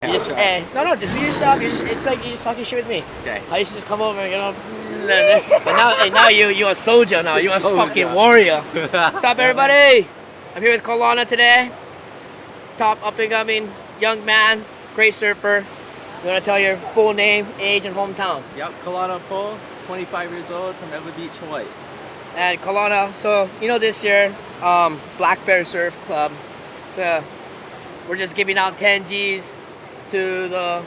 You just, hey, no, just be yourself. It's like you just talking shit with me. Okay. I used to just come over, you know. But now, hey, now you a soldier now. You a fucking warrior. What's up, everybody? I'm here with Kaulana today. Top up-and-coming young man, great surfer. You want to tell your full name, age, and hometown? Yep, Kaulana Apo, 25 years old, from Eva Beach, Hawaii. And Kaulana, so you know this year, Blak Bear Surf Club. So we're just giving out 10 G's to the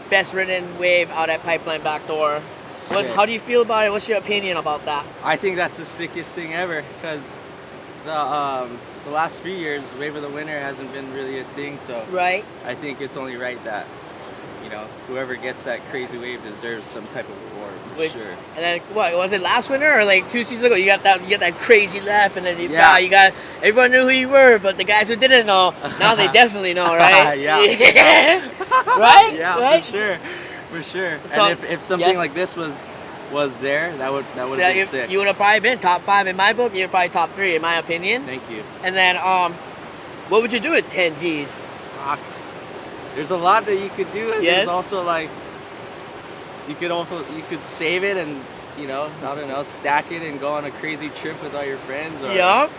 best ridden wave out at Pipeline Backdoor. How do you feel about it? What's your opinion about that? I think that's the sickest thing ever, because the last few years, Wave of the Winter hasn't been really a thing, so right. I think it's only right that, you know, whoever gets that crazy wave deserves some type of reward for sure. And then what was it, last winter or like 2 seasons ago? You got that crazy laugh, and then you got everyone knew who you were, but the guys who didn't know, now they definitely know, right? Yeah. Right? Yeah, right? for sure. So, and if something like this was there, that would have been sick. You would have probably been top 5 in my book. You're probably top 3 in my opinion. Thank you. And then what would you do with 10 G's? There's a lot that you could do. And yes. There's also like you could save it and, you know, I don't know, stack it and go on a crazy trip with all your friends, or I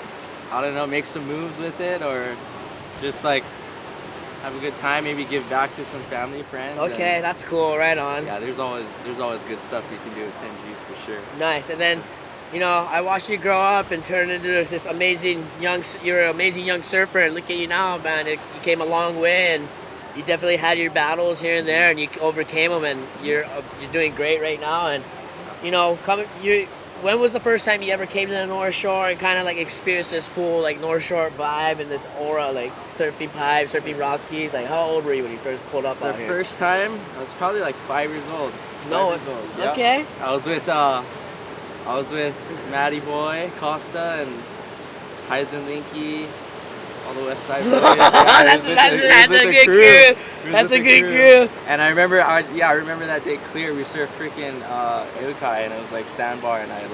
don't know, make some moves with it, or just like have a good time, maybe give back to some family, friends. Okay, that's cool. Right on. Yeah, there's always good stuff you can do with 10 G's for sure. Nice. And then, you know, I watched you grow up and turn into this amazing you're an amazing young surfer, and look at you now, man. You came a long way, and you definitely had your battles here and there, and you overcame them, and you're doing great right now. And you know, when was the first time you ever came to the North Shore and kind of like experienced this full like North Shore vibe and this aura, like surfing Pipe, surfing Rockies? Like, how old were you when you first pulled up out here? The first time, I was probably like 5 years old. No, Yeah. okay. I was with Matty Boy, Costa, and Heisen Linky, all the West Side boys. That's a good crew. That's a good crew. And I remember that day clear. We surfed freaking Eukai, and it was like sandbar, and I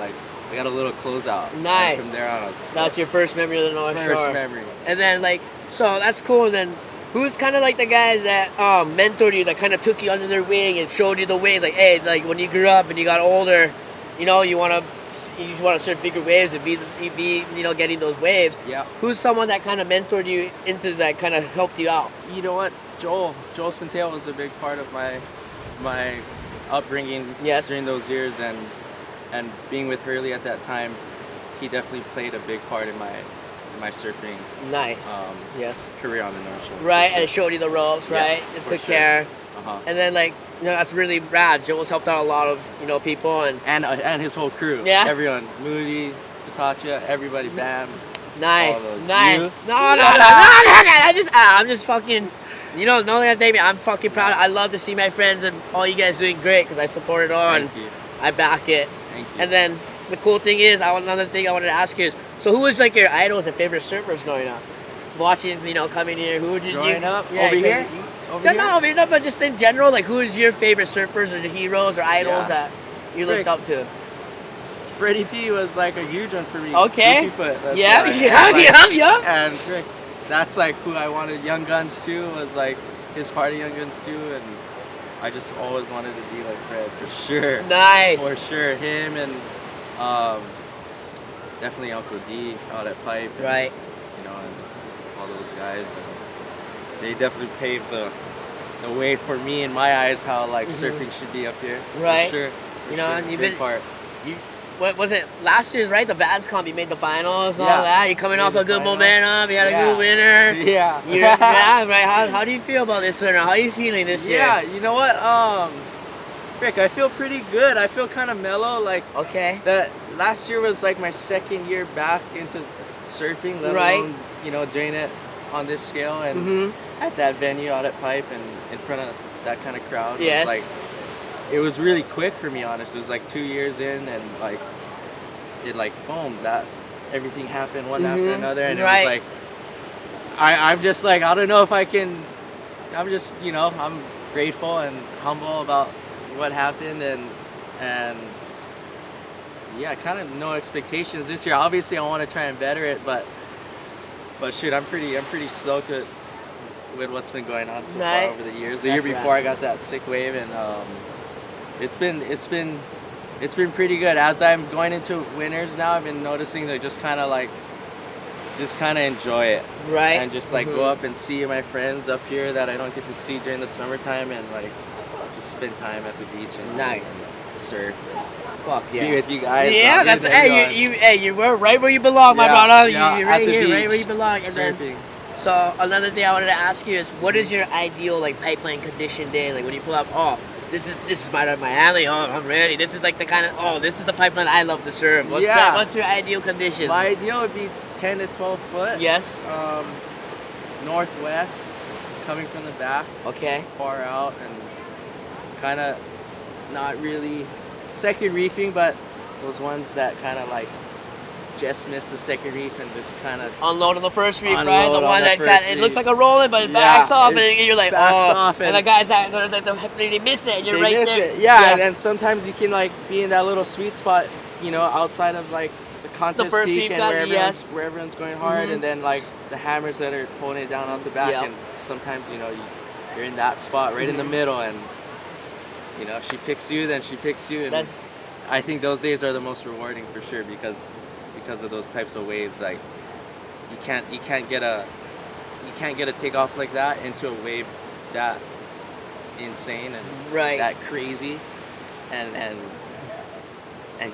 got a little closeout. Nice. And from there on, I was like, that's your first memory of the North Shore. First memory. And then so that's cool. And then who's kind of like the guys that mentored you, that kind of took you under their wing and showed you the ways? Like, hey, like when you grew up and you got older, you know, you want to surf bigger waves and be you know, getting those waves. Yeah. Who's someone that kind of mentored you into that, kind of helped you out? You know what? Joel Centeno was a big part of my upbringing during those years, and being with Hurley at that time, he definitely played a big part in my surfing. Nice. Career on the North Shore. Right, and showed you the ropes, right? And took care. And then you know, that's really rad. Joel's helped out a lot of, you know, people and his whole crew. Yeah. Everyone, Moody, Patacha, everybody, Bam. Nice. All those. Nice. You? No. I'm just fucking. You know that day, I'm fucking proud. I love to see my friends and all you guys doing great, because I support it all. Thank you. I back it. Thank you. And then the cool thing is, another thing I wanted to ask you is, so who was like your idols and favorite surfers growing up? Watching, you know, coming here, who did growing you? up? Over here? Not over here, but just in general, like who is your favorite surfers or heroes or idols that you looked up to? Freddie P was like a huge one for me. Okay. Foot, yeah. And Rick, that's like who I wanted. Young Guns too was like his party, Young Guns too, and I just always wanted to be like Fred for sure. Nice. For sure, him and definitely Uncle D out at Pipe. Right. You know, and all those guys, and they definitely paved the way for me in my eyes how like surfing should be up here. Right. For sure. You know, and you've big been part. What was it last year's, right? The Vans Comp, you made the finals, all that. You're coming off a good momentum. You had a good winner. Yeah. Right. How do you feel about this winter? How are you feeling this year? Yeah, you know what, Rick, I feel pretty good. I feel kind of mellow. Like, that last year was like my second year back into surfing, let alone, you know, doing it on this scale and at that venue out at Pipe and in front of that kind of crowd. Yes. It was really quick for me, honest. It was like 2 years in, and boom, that everything happened one after another, and it was like I'm just like, I don't know if I can. I'm just, you know, I'm grateful and humble about what happened, and yeah, kind of no expectations this year. Obviously, I want to try and better it, but shoot, I'm pretty stoked with what's been going on so Right. far over the years. The year before I got that sick wave, and it's been pretty good. As I'm going into winters now, I've been noticing to just kind of enjoy it, Right. and just like go up and see my friends up here that I don't get to see during the summertime, and like just spend time at the beach and Nice. surf. Fuck yeah. Be with you guys. Yeah, that's you were right where you belong, my brother. Yeah, You're right at the here, beach, right where you belong. And surfing. then, so another thing I wanted to ask you is, what is your ideal like pipeline condition day? Like when you pull up, oh, this is my alley. Oh, I'm ready. This is like the kind of this is the pipeline I love to surf. What's your ideal condition? My ideal would be 10 to 12 foot. Yes. Northwest, coming from the back. Okay. Far out and kind of not really second reefing, but those ones that kind of like just miss the second reef and just kind of unload on the first reef, unload right? The one that it looks like a rolling, but it backs off, and you're like, and the guys they miss it, and you're right there. Yeah, yes. And then sometimes you can like be in that little sweet spot, you know, outside of like the contest first peak and where everyone's going hard, and then like the hammers that are pulling it down out the back, and sometimes you know you're in that spot right in the middle, and you know if she picks you, then she picks you, and I think those days are the most rewarding for sure because of those types of waves. Like you can't get a takeoff like that into a wave that insane and that crazy, and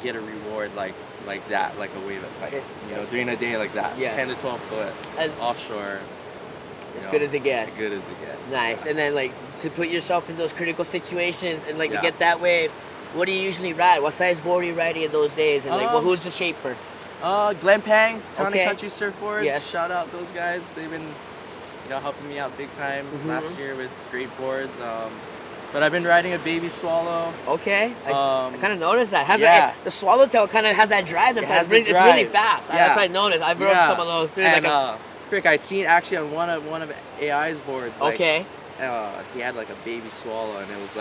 get a reward like that, like a wave like you know during a day like that. 10 to 12 foot and offshore. As good as it gets. As good as it gets. Nice. And then like to put yourself in those critical situations and like to get that wave, what do you usually ride? What size board are you riding in those days? And like who's the shaper? Glen Pang, Town and Country Surfboards. Yes. Shout out those guys. They've been, you know, helping me out big time last year with great boards. But I've been riding a Baby Swallow. Okay. I kind of noticed that. The swallowtail kind of has that drive. It's really fast. That's what I noticed. I've rode some of those too. And I seen actually on one of AI's boards. Like, he had like a Baby Swallow, and it was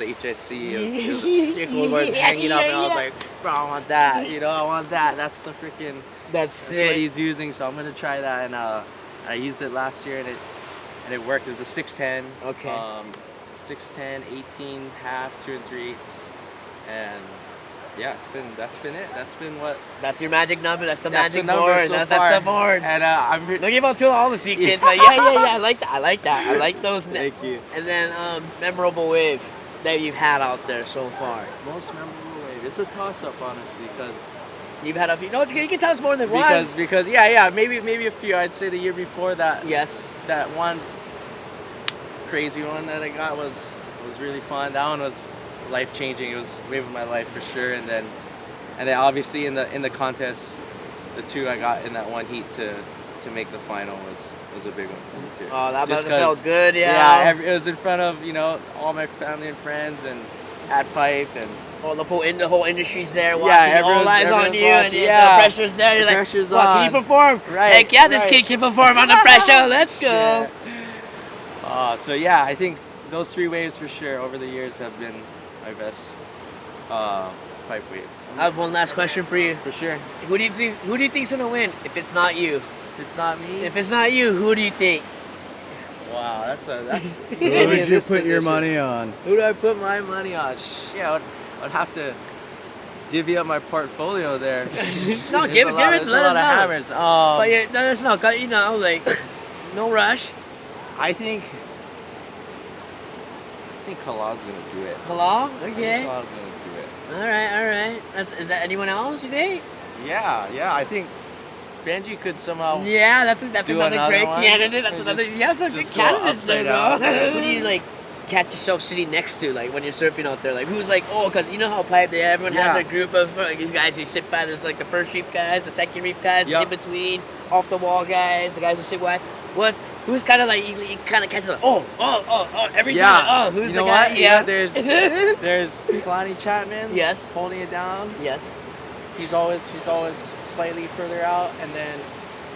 a HSC. It was a sick one where it's hanging up, and I was like, bro, I want that. You know, I want that. That's the freaking. That's what he's using. So I'm gonna try that, and I used it last year, and it worked. It was a 610. Okay. 610, 18, half, 2 3/8, and yeah, that's been it. That's your magic number. That's the magic number board. So that's far. the board. And I'm don't give out to all the secrets, but I like that. I like those. Thank you. And then memorable wave that you've had out there so far. Most memorable wave. It's a toss up, honestly, because you've had a few. No, you can tell us more than one. Because maybe a few. I'd say the year before that. Yes. That one crazy one that I got was really fun. That one was life changing. It was wave of my life for sure. And then obviously in the contest, the two I got in that one heat to make the final was a big one for me too. Oh, that felt good. Yeah. It was in front of all my family and friends and at pipe and. The whole industry's there watching. All eyes on you, and the pressure's there. You're like, pressure's on. Can you perform? Right. Heck yeah, this kid can perform under pressure. Let's go. So yeah, I think those 3 waves for sure over the years have been my best pipe waves. I have one last question for you. For sure. Who do you think's gonna win? If it's not you. If it's not me. If it's not you, who do you think? Wow, that's. Who would you put your money on? Who do I put my money on? Shit, I'd have to divvy up my portfolio there. No, give it. Let us know. Hammers. But yeah, let us know. You know, like, no rush. I think Kalaw's gonna do it. Kalaw? Okay. Kalaw's gonna do it. All right. Is that anyone else you think? Yeah. I think Benji could somehow. Yeah, that's another great candidate. That's another. You have some good candidates there, bro. Who do you like catch yourself sitting next to, like when you're surfing out there? Like who's like, because you know how pipe everyone has a group of you guys who sit by. There's like the first reef guys, the second reef guys, in between, off the wall guys, the guys who sit wide. Who's kind of like you kind of catches like every time. Who's the guy? Yeah, there's Kalani Chapman. Yes. Holding it down. Yes. He's always slightly further out, and then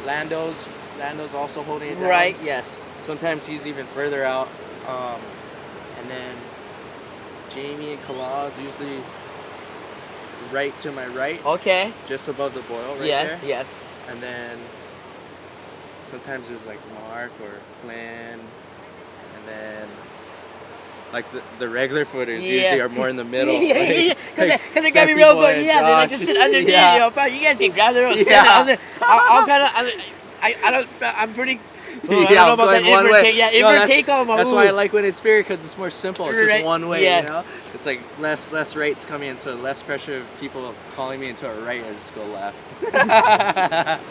Lando's also holding it down. Right. Yes. Sometimes he's even further out, and then Jamie and Kala is usually right to my right. Okay. Just above the boil, right there. Yes. And then sometimes there's like Mark or Flynn, and then like the regular footers usually are more in the middle. Because it got me real good. Yeah, they like to sit underneath. You know, probably you guys can grab their own. I'll kind of. I don't. I'm pretty. Ooh, I don't know about that invert take. Yeah, invert take on my. That's why I like when it's bigger because it's more simple. It's just one way. You know, it's like less rights coming in, so less pressure of people calling me into a right. I just go left.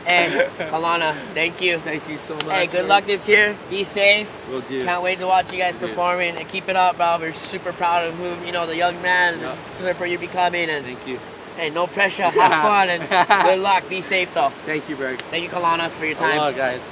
Hey, Kaulana, thank you. Thank you so much. Hey, good luck this year. Be safe. Will do. Can't wait to watch you guys performing and keep it up, bro. We're super proud of who the young man surfer you're becoming. And thank you. Hey, no pressure. Have fun and good luck. Be safe though. Thank you, Berg. Thank you, Kaulana, for your time. Hello, guys.